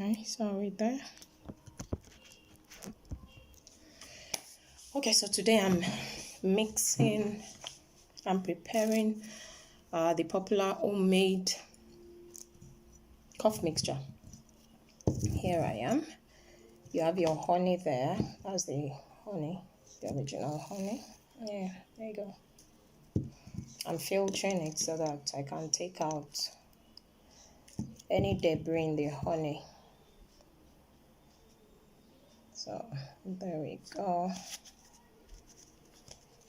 Okay, so we're there. Okay, so today I'm preparing the popular homemade cough mixture. Here I am. You have your honey there. That's the honey, the original honey. Yeah, there you go. I'm filtering it so that I can take out any debris in the honey. So there we go.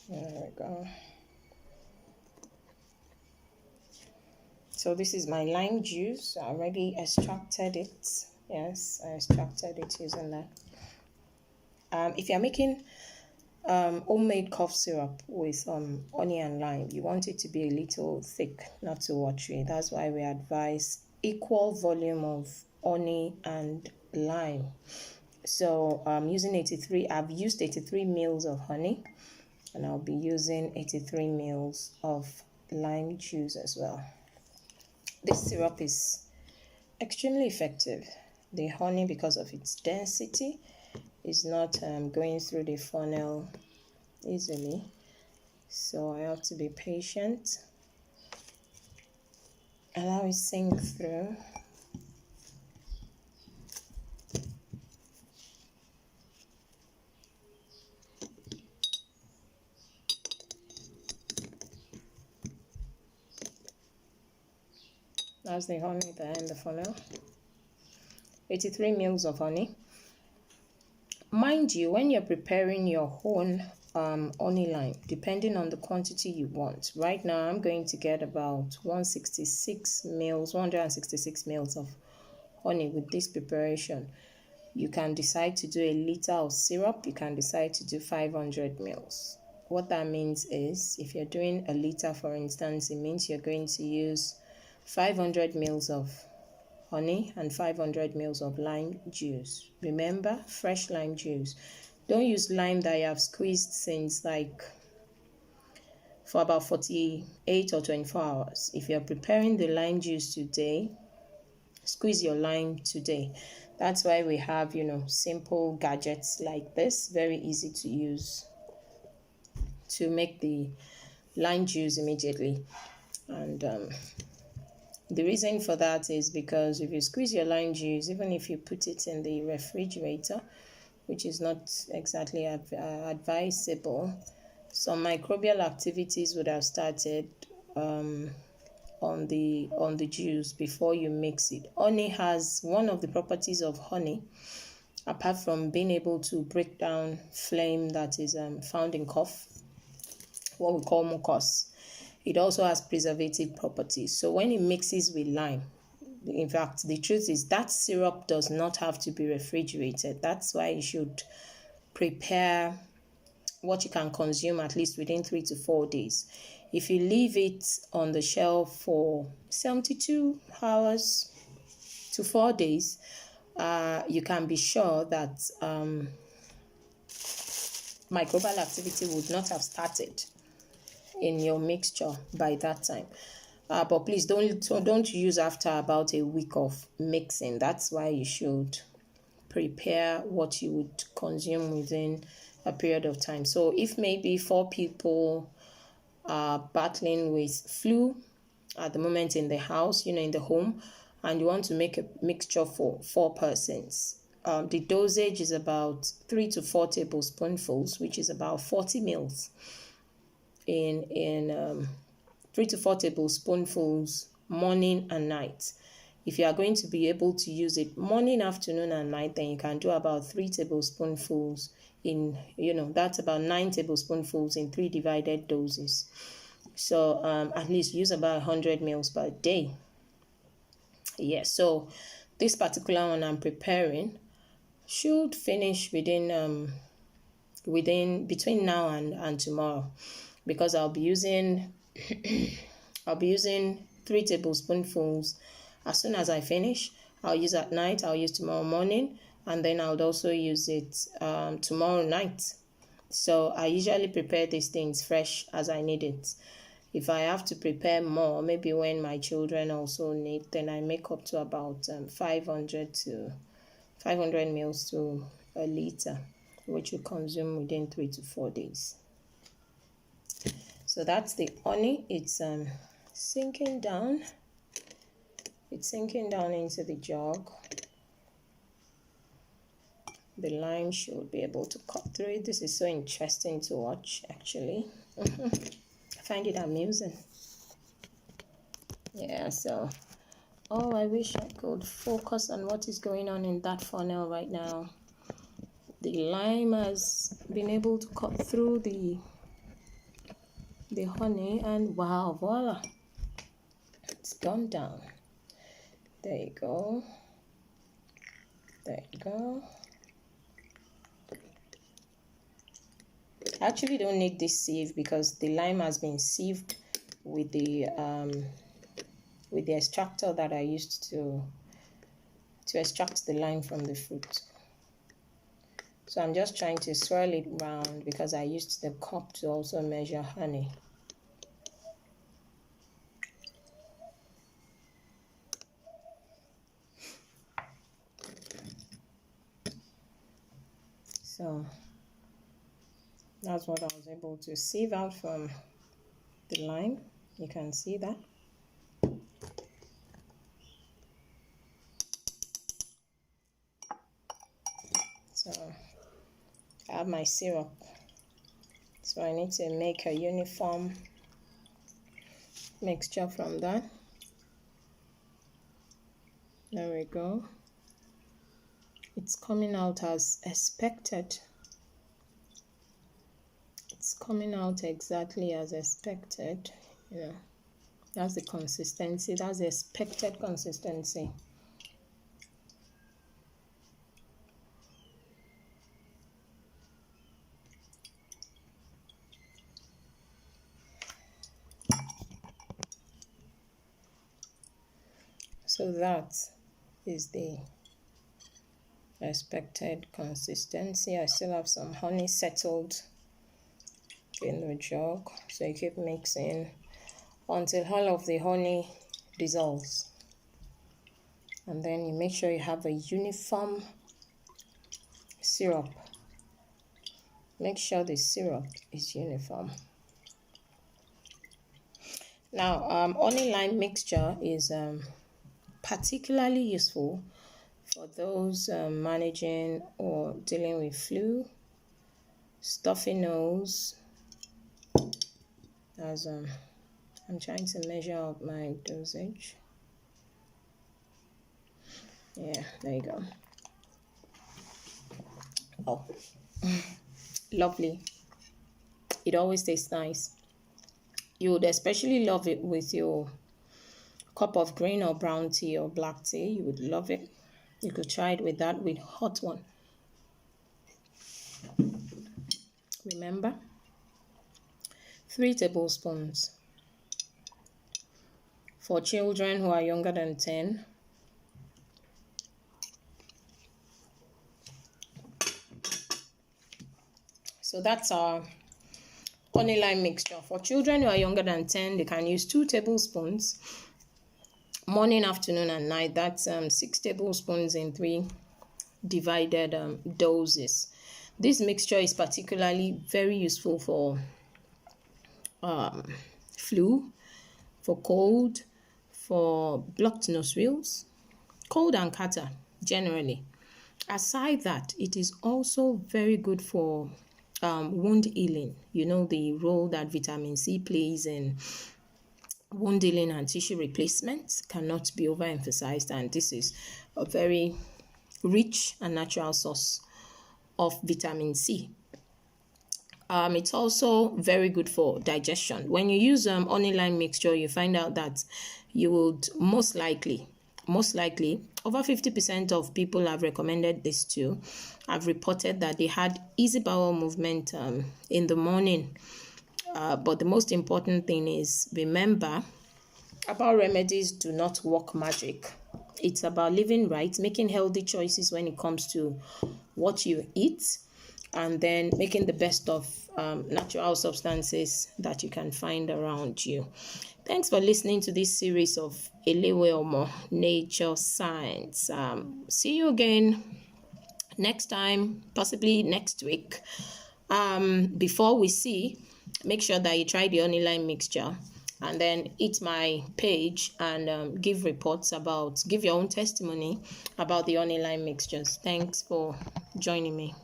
There we go. So this is my lime juice. I already extracted it. Yes, I extracted it using that. If you're making homemade cough syrup with honey and lime, you want it to be a little thick, not too watery. That's why we advise equal volume of honey and lime. So I'm using 83. I've used 83 mils of honey, and I'll be using 83 mils of lime juice as well. This syrup is extremely effective. The honey, because of its density, is not going through the funnel easily. So I have to be patient. Allow it sink through. That's the honey there in the funnel. 83 mils of honey. Mind you, when you're preparing your own honey lime, depending on the quantity you want. Right now, I'm going to get about 166 mils of honey with this preparation. You can decide to do a liter of syrup. You can decide to do 500 mils. What that means is, if you're doing a liter, for instance, it means you're going to use 500 mils of honey and 500 mils of lime juice. Remember, fresh lime juice. Don't use lime that you have squeezed since for about 48 or 24 hours. If you're preparing the lime juice today, squeeze your lime today. That's why we have, simple gadgets like this, very easy to use to make the lime juice immediately. And the reason for that is because if you squeeze your lime juice, even if you put it in the refrigerator, which is not exactly advisable, some microbial activities would have started on the juice before you mix it. Honey has one of the properties of honey, apart from being able to break down phlegm that is found in cough, what we call mucus. It also has preservative properties. So when it mixes with lime, in fact, the truth is that syrup does not have to be refrigerated. That's why you should prepare what you can consume at least within 3 to 4 days. If you leave it on the shelf for 72 hours to 4 days, you can be sure that microbial activity would not have started in your mixture by that time. But please don't use after about a week of mixing. That's why you should prepare what you would consume within a period of time. So if maybe 4 people are battling with flu at the moment in the house, in the home, and you want to make a mixture for 4 persons, the dosage is about 3 to 4 tablespoonfuls, which is about 40 mils. In 3 to 4 tablespoonfuls morning and night. If you are going to be able to use it morning, afternoon, and night, then you can do about 3 tablespoonfuls in, that's about 9 tablespoonfuls in 3 divided doses. So at least use about 100 mils per day. Yes, so this particular one I'm preparing should finish between now and tomorrow, because I'll be using 3 tablespoonfuls as soon as I finish. I'll use at night, I'll use tomorrow morning, and then I'll also use it tomorrow night. So I usually prepare these things fresh as I need it. If I have to prepare more, maybe when my children also need, then I make up to about 500 mils to a liter, which you consume within 3 to 4 days. So that's the honey. It's sinking down. It's sinking down into the jug. The lime should be able to cut through it. This is so interesting to watch, actually. I find it amusing. Yeah, so I wish I could focus on what is going on in that funnel right now. The lime has been able to cut through the honey, and wow, voila, it's gone down. There you go. There you go. I actually don't need this sieve because the lime has been sieved with the extractor that I used to extract the lime from the fruit. So I'm just trying to swirl it round because I used the cup to also measure honey. So that's what I was able to sieve out from the lime. You can see that. So I have my syrup. So I need to make a uniform mixture from that. There we go. It's coming out as expected. It's coming out exactly as expected. Yeah, that's the consistency. That's the expected consistency. So that is the expected consistency. I still have some honey settled in the jug, so you keep mixing until all of the honey dissolves, and then you make sure you have a uniform syrup. Make sure the syrup is uniform. Now honey lime mixture is particularly useful for those managing or dealing with flu, stuffy nose. As I'm trying to measure out my dosage. Yeah, there you go. Oh, lovely. It always tastes nice. You would especially love it with your cup of green or brown tea or black tea. You would love it. You could try it with that, with hot one. Remember, 3 tablespoons. For children who are younger than 10, so that's our honey lime mixture. For children who are younger than 10, they can use 2 tablespoons morning, afternoon, and night. That's 6 tablespoons in 3 divided doses. This mixture is particularly very useful for flu, for cold, for blocked nostrils, cold and catarrh generally. Aside that, it is also very good for wound healing. You know the role that vitamin C plays in wound healing and tissue replacement cannot be overemphasized, and this is a very rich and natural source of vitamin C. It's also very good for digestion. When you use honey lime mixture, you find out that you would most likely, over 50% of people have recommended this to, have reported that they had easy bowel movement in the morning. But the most important thing is, remember, herbal remedies do not work magic. It's about living right, making healthy choices when it comes to what you eat, and then making the best of natural substances that you can find around you. Thanks for listening to this series of Elewe Omo Nature Science. See you again next time, possibly next week. Before we see, make sure that you try the honey lime mixture, and then hit my page and give your own testimony about the honey lime mixtures. Thanks for joining me.